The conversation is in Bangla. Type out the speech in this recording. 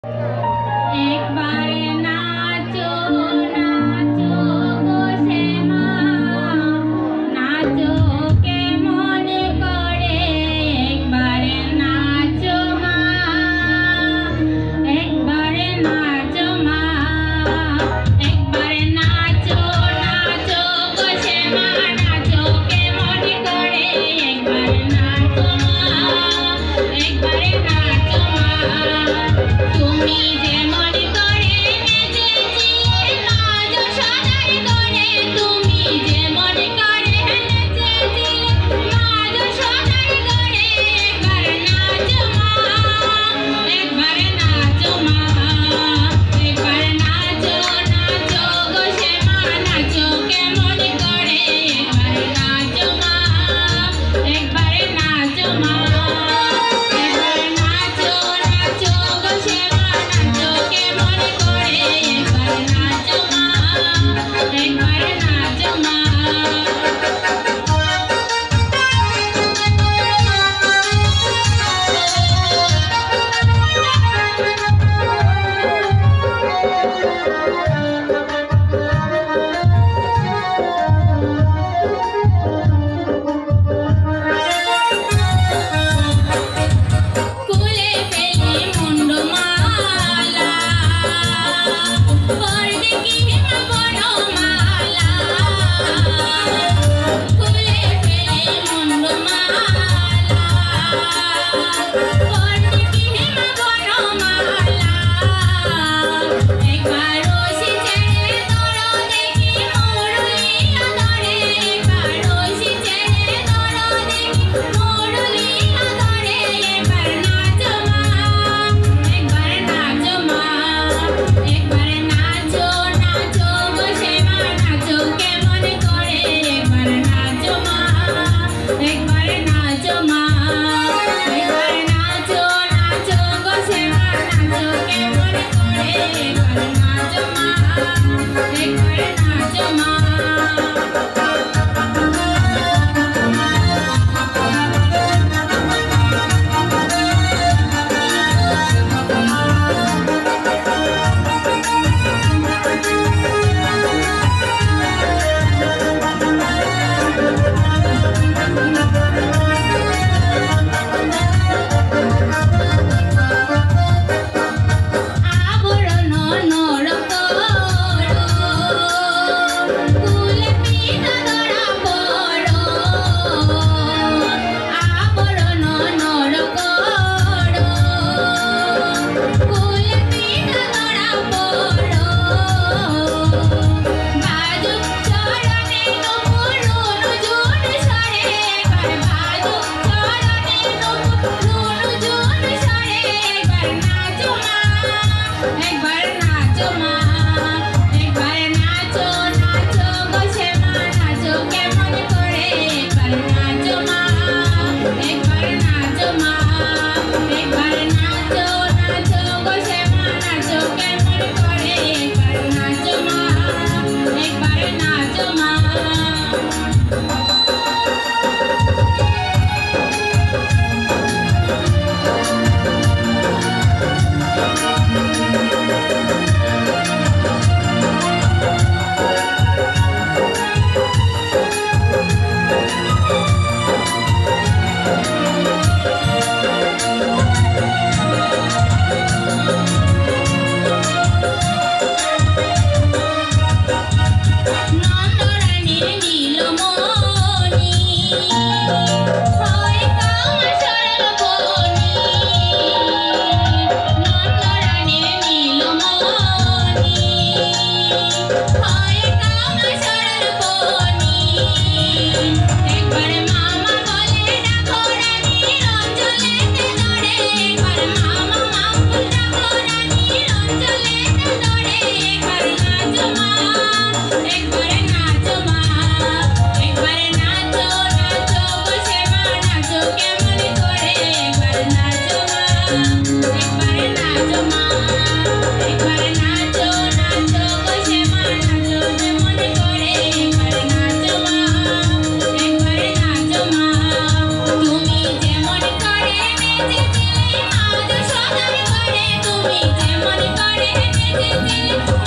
একবারে নাচো নাচো গো শ্যামা, নাচো কেমন করে, একবারে নাচো মা, একবারে নাচো মা, একবারে নাচো নাচো গো শ্যামা, নাচো কেমন করে, একবারে নাচো মা, একবারে নাচো মা। তুমি যেমন করে নেচেছিলে নাচো সদাই করে, তুমি যেমন করে নেচেছিলে নাচো সদাই করে, একবার নাচো মা, একবার নাচো মা, একবার নাচো নাচো গো শ্যামা, নাচো কেমন করে, একবার নাচো মা, একবার নাচো মা, একবার নাচো নাচো গো শ্যামা, নাচো কেমন করে, একবার নাচো মা, একবার নাচো মা। ফুলে ফেলে মুন্ডমালা, পরবে কি হেমা বনমালা, ফুলে ফেলে মুন্ডমালা, পরবে কি হেমা বনমালা, একবার রশি ছেড়ে ধরো দেখি মুরলিয়া ধরে, একবার রশি ছেড়ে ধরো দেখি মুরলিয়া ধরে, একবার নাচো মা, একবার নাচো মা, একবার নাচো নাচো গো শ্যামা, নাচো কেমন করে, একবার নাচো মা, একবার নাচো মা, একবার নাচো নাচো গো শ্যামা, নাচো কেমন করে, একবার নাচো মা, একবার নাচো মা। আবরণ নর করো, কুলে পিতা ধরা পড়ো, আবরণ নর করো, কুলে পিতা ধরা পড়ো, বাজুক চরণে নুপুর রুনুঝুন সরে, একবার বাজুক চরণে নুপুর রুনুঝুন সরে, একবার নাচো মা, একবার নাচো মা, একবার নাচো নাচো গো শ্যামা, নাচো কেমন করে, একবার নাচো মা, একবার নাচো মা, একবার নাচো নাচো গো শ্যামা, নাচো কেমন করে, একবার নাচো মা, একবার নাচো মা। এমন করে নেচেছিলে